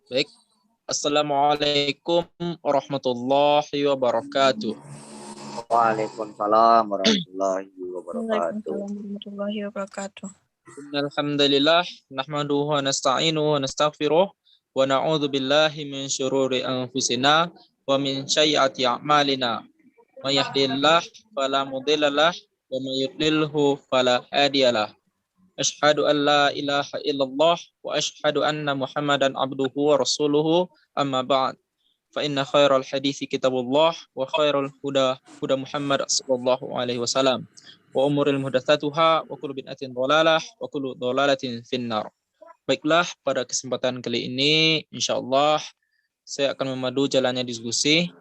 Baik, Assalamualaikum warahmatullahi wabarakatuh. Waalaikumsalam warahmatullahi wabarakatuh. Waalaikumsalam warahmatullahi wabarakatuh. Innalhamdulillah, nahmaduhu wa nasta'inuhu wa nastaghfiruh wa na'udzu billahi min syururi anfusina wa min sayyiati a'malina. May yahdihillahu fala mudhillalah wa may yudlilhu fala hadiyalah. Asyhadu an la ilaha illallah wa asyhadu anna Muhammadan abduhu wa rasuluhu amma ba'd. Fa inna khairal hadithi kitabullah wa khairal huda Muhammad sallallahu alaihi wasallam wa umuril muhdatsatuha wa kullu bid'atin dhalalah wa kullu dhalalatin finnar. Baiklah, pada kesempatan kali ini insyaallah saya akan memadu jalannya diskusi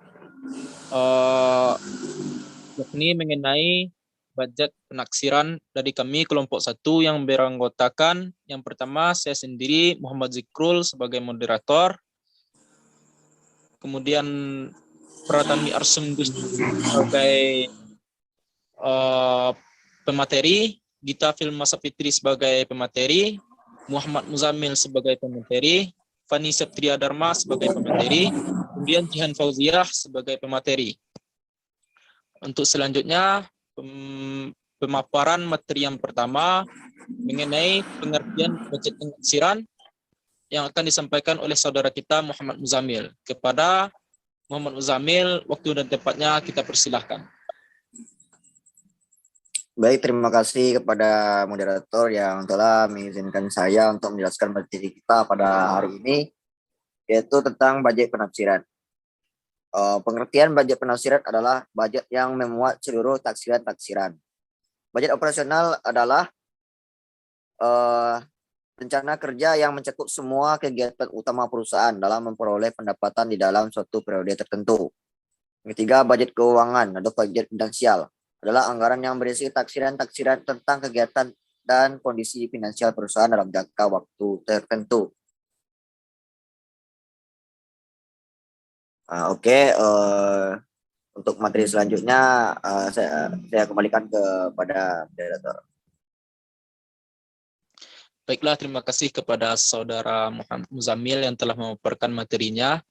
yakni mengenai budget penaksiran dari kami kelompok 1 yang beranggotakan yang pertama saya sendiri Muhammad Zikrul sebagai moderator, kemudian Pratami Arsum sebagai pemateri, Gita Filmasa Fitri sebagai pemateri, Muhammad Muzamil sebagai pemateri, Fani Septria Dharma sebagai pemateri, kemudian Jihan Fauziah sebagai pemateri. Untuk selanjutnya pemaparan materi yang pertama mengenai pengertian budget penaksiran yang akan disampaikan oleh saudara kita Muhammad Muzamil. Kepada Muhammad Muzamil, waktu dan tempatnya kita persilahkan. Baik, terima kasih kepada moderator yang telah mengizinkan saya untuk menjelaskan materi kita pada hari ini, yaitu tentang budget penafsiran. Pengertian budget penafsiran adalah budget yang memuat seluruh taksiran-taksiran. Budget operasional adalah rencana kerja yang mencakup semua kegiatan utama perusahaan dalam memperoleh pendapatan di dalam suatu periode tertentu. Yang ketiga, budget keuangan atau budget finansial adalah anggaran yang berisi taksiran-taksiran tentang kegiatan dan kondisi finansial perusahaan dalam jangka waktu tertentu. Untuk materi selanjutnya saya kembalikan kepada moderator. Baiklah, terima kasih kepada saudara Muhammad Muzamil yang telah memaparkan materinya.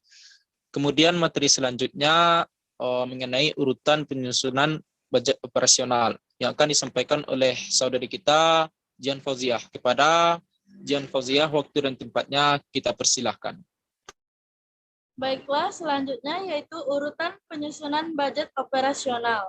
Kemudian materi selanjutnya mengenai urutan penyusunan budget operasional yang akan disampaikan oleh saudari kita Jihan Fauziah. Kepada Jihan Fauziah, waktu dan tempatnya kita persilahkan. Baiklah, selanjutnya yaitu urutan penyusunan budget operasional.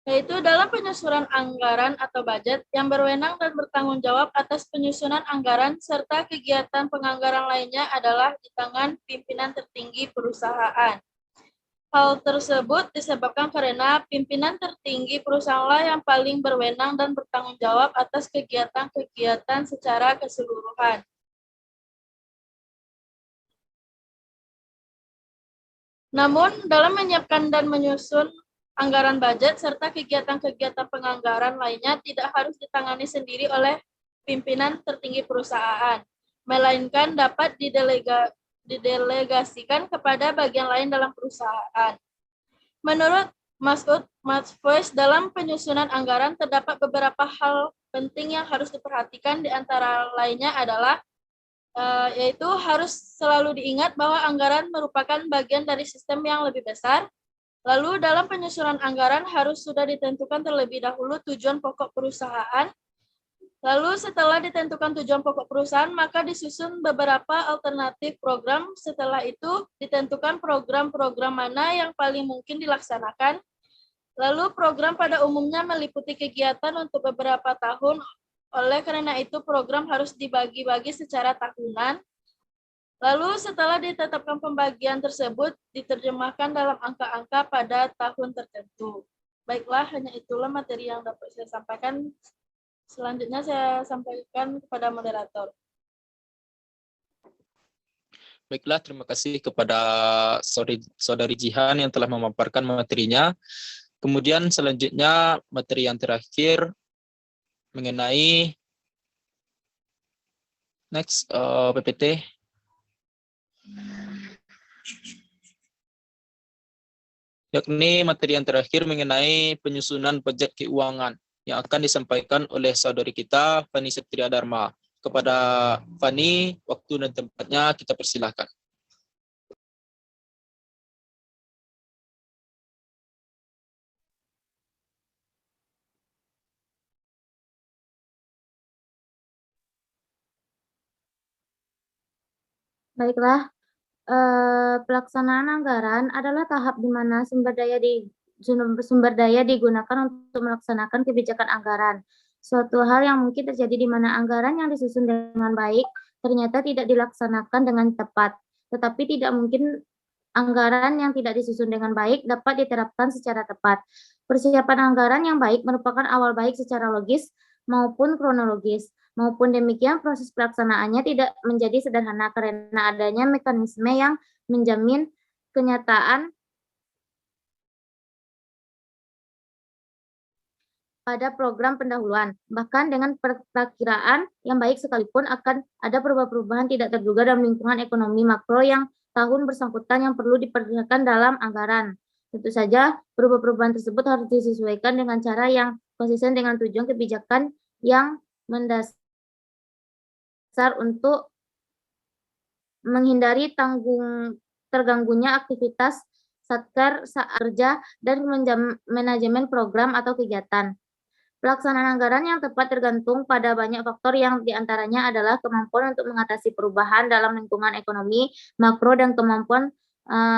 Yaitu dalam penyusunan anggaran atau budget yang berwenang dan bertanggung jawab atas penyusunan anggaran serta kegiatan penganggaran lainnya adalah di tangan pimpinan tertinggi perusahaan. Hal tersebut disebabkan karena pimpinan tertinggi perusahaanlah yang paling berwenang dan bertanggung jawab atas kegiatan-kegiatan secara keseluruhan. Namun, dalam menyiapkan dan menyusun anggaran budget serta kegiatan-kegiatan penganggaran lainnya tidak harus ditangani sendiri oleh pimpinan tertinggi perusahaan, melainkan dapat didelegasikan kepada bagian lain dalam perusahaan. Menurut Masud Matfus, dalam penyusunan anggaran terdapat beberapa hal penting yang harus diperhatikan, di antara lainnya adalah yaitu harus selalu diingat bahwa anggaran merupakan bagian dari sistem yang lebih besar. Lalu dalam penyusunan anggaran harus sudah ditentukan terlebih dahulu tujuan pokok perusahaan. Lalu setelah ditentukan tujuan pokok perusahaan, maka disusun beberapa alternatif program. Setelah itu ditentukan program-program mana yang paling mungkin dilaksanakan. Lalu program pada umumnya meliputi kegiatan untuk beberapa tahun. Oleh karena itu program harus dibagi-bagi secara tahunan. Lalu setelah ditetapkan pembagian tersebut diterjemahkan dalam angka-angka pada tahun tertentu. Baiklah, hanya itulah materi yang dapat saya sampaikan. Selanjutnya saya sampaikan kepada moderator. Baiklah, terima kasih kepada saudari Jihan yang telah memaparkan materinya. Kemudian selanjutnya materi yang terakhir mengenai PPT. Yakni materi yang terakhir mengenai penyusunan budget keuangan yang akan disampaikan oleh saudari kita Fani Septria Dharma. kepada Fani, waktu dan tempatnya kita persilahkan. Baiklah, pelaksanaan anggaran adalah tahap di mana sumber daya digunakan untuk melaksanakan kebijakan anggaran. Suatu hal yang mungkin terjadi di mana anggaran yang disusun dengan baik ternyata tidak dilaksanakan dengan tepat. Tetapi tidak mungkin anggaran yang tidak disusun dengan baik dapat diterapkan secara tepat. Persiapan anggaran yang baik merupakan awal baik secara logis maupun kronologis. Maupun demikian, proses pelaksanaannya tidak menjadi sederhana karena adanya mekanisme yang menjamin kenyataan pada program pendahuluan. Bahkan dengan perkiraan yang baik sekalipun akan ada perubahan-perubahan tidak terduga dalam lingkungan ekonomi makro yang tahun bersangkutan yang perlu diperhatikan dalam anggaran. Tentu saja, perubahan-perubahan tersebut harus disesuaikan dengan cara yang konsisten dengan tujuan kebijakan yang mendasar untuk menghindari terganggunya aktivitas satker saat kerja dan manajemen program atau kegiatan. Pelaksanaan anggaran yang tepat tergantung pada banyak faktor yang diantaranya adalah kemampuan untuk mengatasi perubahan dalam lingkungan ekonomi makro dan kemampuan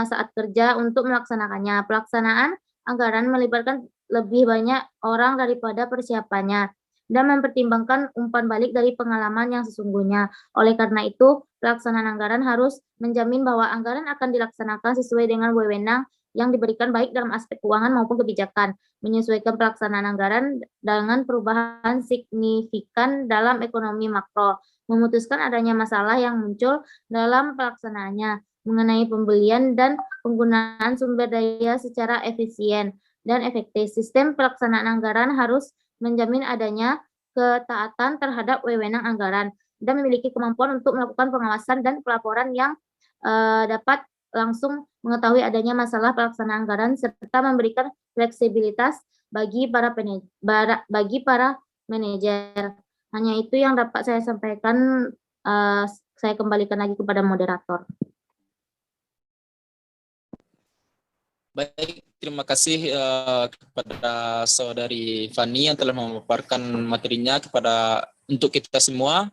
saat kerja untuk melaksanakannya. Pelaksanaan anggaran melibatkan lebih banyak orang daripada persiapannya dan mempertimbangkan umpan balik dari pengalaman yang sesungguhnya. Oleh karena itu, pelaksanaan anggaran harus menjamin bahwa anggaran akan dilaksanakan sesuai dengan wewenang yang diberikan baik dalam aspek keuangan maupun kebijakan, menyesuaikan pelaksanaan anggaran dengan perubahan signifikan dalam ekonomi makro, memutuskan adanya masalah yang muncul dalam pelaksanaannya, mengenai pembelian dan penggunaan sumber daya secara efisien dan efektif. Sistem pelaksanaan anggaran harus menjamin adanya ketaatan terhadap wewenang anggaran dan memiliki kemampuan untuk melakukan pengawasan dan pelaporan yang dapat langsung mengetahui adanya masalah pelaksanaan anggaran serta memberikan fleksibilitas bagi para manajer. Hanya itu yang dapat saya sampaikan. Saya kembalikan lagi kepada moderator. Baik, terima kasih kepada saudari Fani yang telah memaparkan materinya untuk kita semua.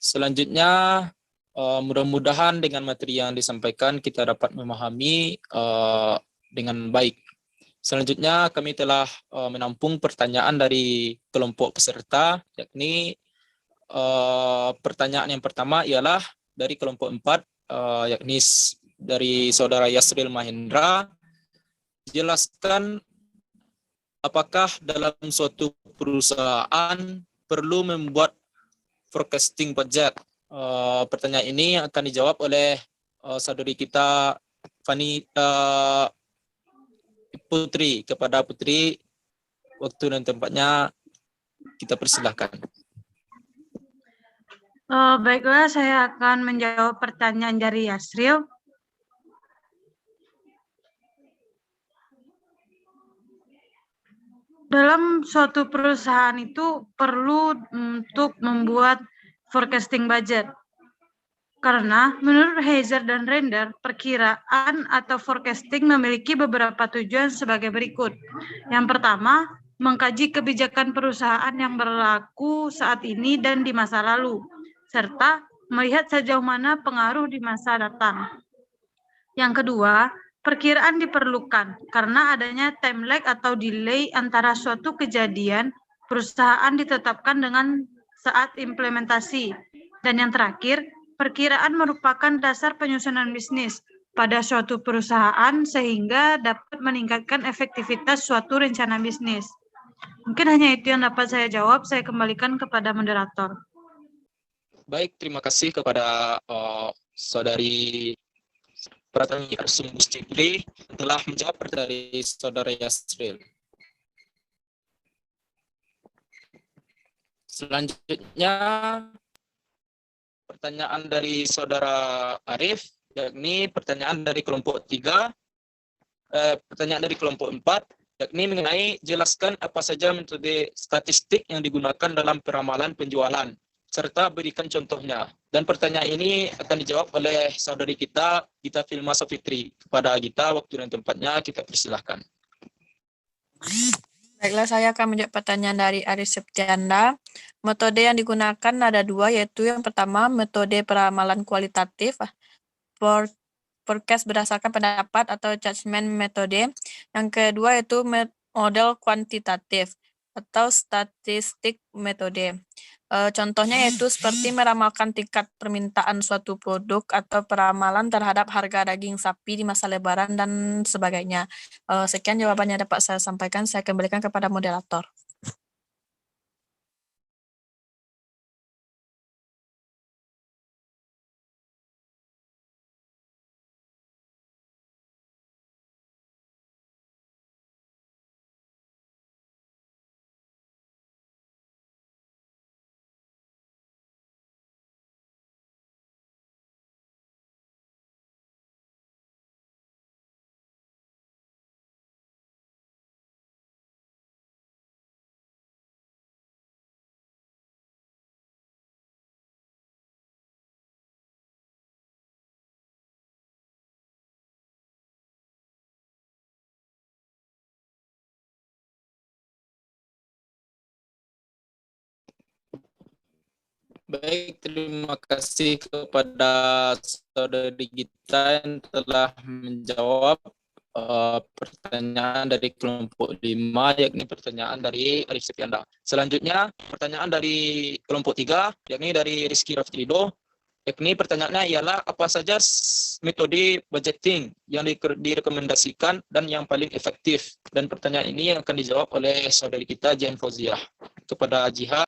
Selanjutnya, mudah-mudahan dengan materi yang disampaikan kita dapat memahami dengan baik. Selanjutnya, kami telah menampung pertanyaan dari kelompok peserta, yakni pertanyaan yang pertama ialah dari kelompok 4, yakni dari saudara Yasril Mahendra. Jelaskan apakah dalam suatu perusahaan perlu membuat forecasting budget. Pertanyaan ini akan dijawab oleh saudari kita Fani Putri. Kepada Putri, waktu dan tempatnya kita persilahkan. Baiklah, saya akan menjawab pertanyaan dari Yasril. Dalam suatu perusahaan itu perlu untuk membuat forecasting budget. Karena menurut Heiser dan Render, perkiraan atau forecasting memiliki beberapa tujuan sebagai berikut. Yang pertama, mengkaji kebijakan perusahaan yang berlaku saat ini dan di masa lalu, serta melihat sejauh mana pengaruh di masa datang. Yang kedua, perkiraan diperlukan karena adanya time lag atau delay antara suatu kejadian perusahaan ditetapkan dengan saat implementasi. Dan yang terakhir, perkiraan merupakan dasar penyusunan bisnis pada suatu perusahaan sehingga dapat meningkatkan efektivitas suatu rencana bisnis. Mungkin hanya itu yang dapat saya jawab. Saya kembalikan kepada moderator. Baik, terima kasih kepada saudari Pratami Arsum Gustipri telah menjawab dari saudara Yasril. Selanjutnya, pertanyaan dari saudara Arif, yakni pertanyaan dari kelompok 3, pertanyaan dari kelompok 4, yakni mengenai jelaskan apa saja metode statistik yang digunakan dalam peramalan penjualan. serta berikan contohnya. Dan pertanyaan ini akan dijawab oleh saudari kita, Gita Filma Safitri. Kepada Gita, waktu dan tempatnya kita persilahkan. Baiklah, saya akan menjawab pertanyaan dari Aris Septianda. Metode yang digunakan ada dua, yaitu yang pertama metode peramalan kualitatif, forecast berdasarkan pendapat atau judgment metode. Yang kedua yaitu model kuantitatif atau statistik metode. Contohnya yaitu seperti meramalkan tingkat permintaan suatu produk atau peramalan terhadap harga daging sapi di masa lebaran dan sebagainya. Sekian jawabannya dapat saya sampaikan. Saya kembalikan kepada moderator. Baik, terima kasih kepada saudari Gita yang telah menjawab pertanyaan dari kelompok 5, yakni pertanyaan dari Arif Septianda. Selanjutnya, pertanyaan dari kelompok 3, yakni dari Rizky Raftrido. Yakni pertanyaannya ialah apa saja metode budgeting yang direkomendasikan dan yang paling efektif. Dan pertanyaan ini akan dijawab oleh saudari kita Jen Fauziah. Kepada Jiha.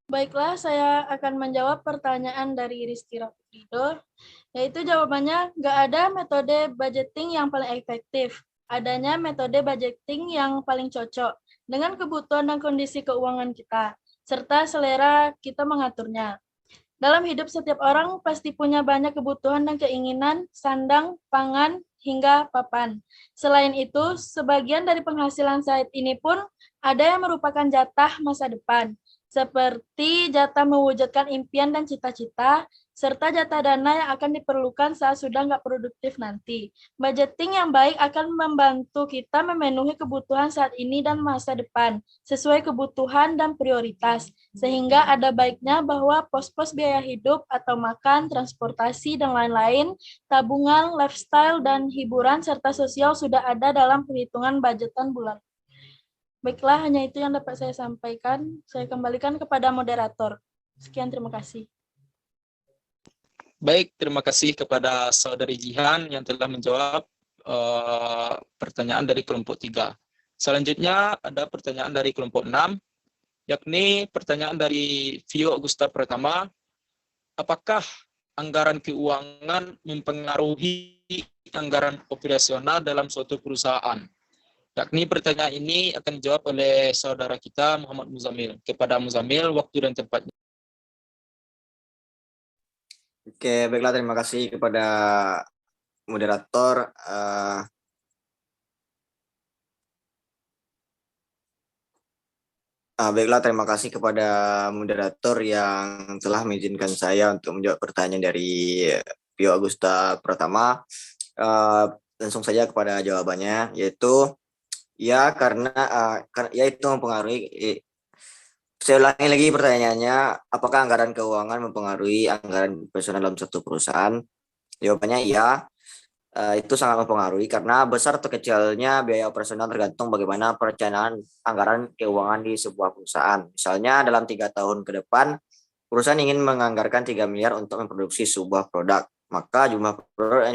Baiklah, saya akan menjawab pertanyaan dari Rizky Raftrido, yaitu jawabannya nggak ada metode budgeting yang paling efektif. Adanya metode budgeting yang paling cocok dengan kebutuhan dan kondisi keuangan kita, serta selera kita mengaturnya. Dalam hidup setiap orang pasti punya banyak kebutuhan dan keinginan, sandang, pangan, hingga papan. Selain itu, sebagian dari penghasilan saat ini pun ada yang merupakan jatah masa depan, seperti jatah mewujudkan impian dan cita-cita, serta jatah dana yang akan diperlukan saat sudah nggak produktif nanti. Budgeting yang baik akan membantu kita memenuhi kebutuhan saat ini dan masa depan, sesuai kebutuhan dan prioritas, sehingga ada baiknya bahwa pos-pos biaya hidup atau makan, transportasi, dan lain-lain, tabungan, lifestyle, dan hiburan, serta sosial sudah ada dalam perhitungan budgetan bulan. Baiklah, hanya itu yang dapat saya sampaikan. Saya kembalikan kepada moderator. Sekian, terima kasih. Baik, terima kasih kepada saudari Jihan yang telah menjawab pertanyaan dari kelompok 3. Selanjutnya ada pertanyaan dari kelompok 6, yakni pertanyaan dari Vio Augusta Pratama. Apakah anggaran keuangan mempengaruhi anggaran operasional dalam suatu perusahaan? Yakni pertanyaan ini akan dijawab oleh saudara kita Muhammad Muzamil. Kepada Muzamil, waktu dan tempatnya. Oke, baiklah, terima kasih kepada moderator. Baiklah, terima kasih kepada moderator yang telah mengizinkan saya untuk menjawab pertanyaan dari Vio Augusta Pratama. Langsung saja kepada jawabannya, yaitu ya karena ya itu mempengaruhi. Saya ulangi lagi pertanyaannya, apakah anggaran keuangan mempengaruhi anggaran operasional dalam satu perusahaan? Jawabannya ya, itu sangat mempengaruhi karena besar atau kecilnya biaya operasional tergantung bagaimana perencanaan anggaran keuangan di sebuah perusahaan. Misalnya dalam 3 tahun ke depan, perusahaan ingin menganggarkan 3 miliar untuk memproduksi sebuah produk, maka jumlah produk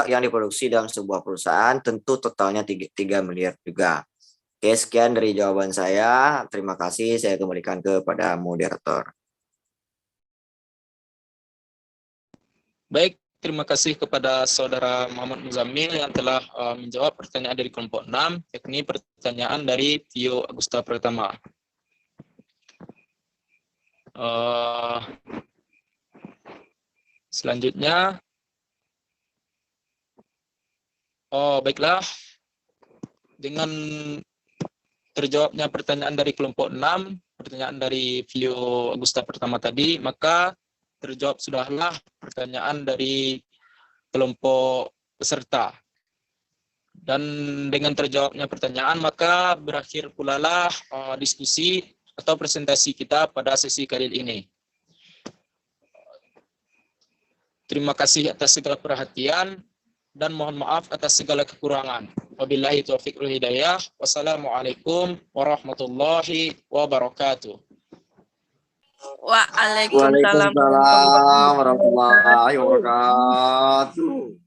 yang diproduksi dalam sebuah perusahaan tentu totalnya 3 miliar juga. Oke, sekian dari jawaban saya. Terima kasih. Saya kembalikan kepada moderator. Baik, terima kasih kepada saudara Muhammad Muzamil yang telah menjawab pertanyaan dari kelompok 6, yakni pertanyaan dari Vio Augusta Pratama. Selanjutnya, baiklah, dengan terjawabnya pertanyaan dari kelompok 6, pertanyaan dari video Agusta pertama tadi, maka terjawab sudahlah pertanyaan dari kelompok peserta. Dan dengan terjawabnya pertanyaan, maka berakhir pula lah diskusi atau presentasi kita pada sesi kali ini. Terima kasih atas segala perhatian dan mohon maaf atas segala kekurangan. Wabillahi taufiq wal hidayah. Wassalamualaikum warahmatullahi wabarakatuh. Waalaikumsalam Waalaikumsalam warahmatullahi wabarakatuh.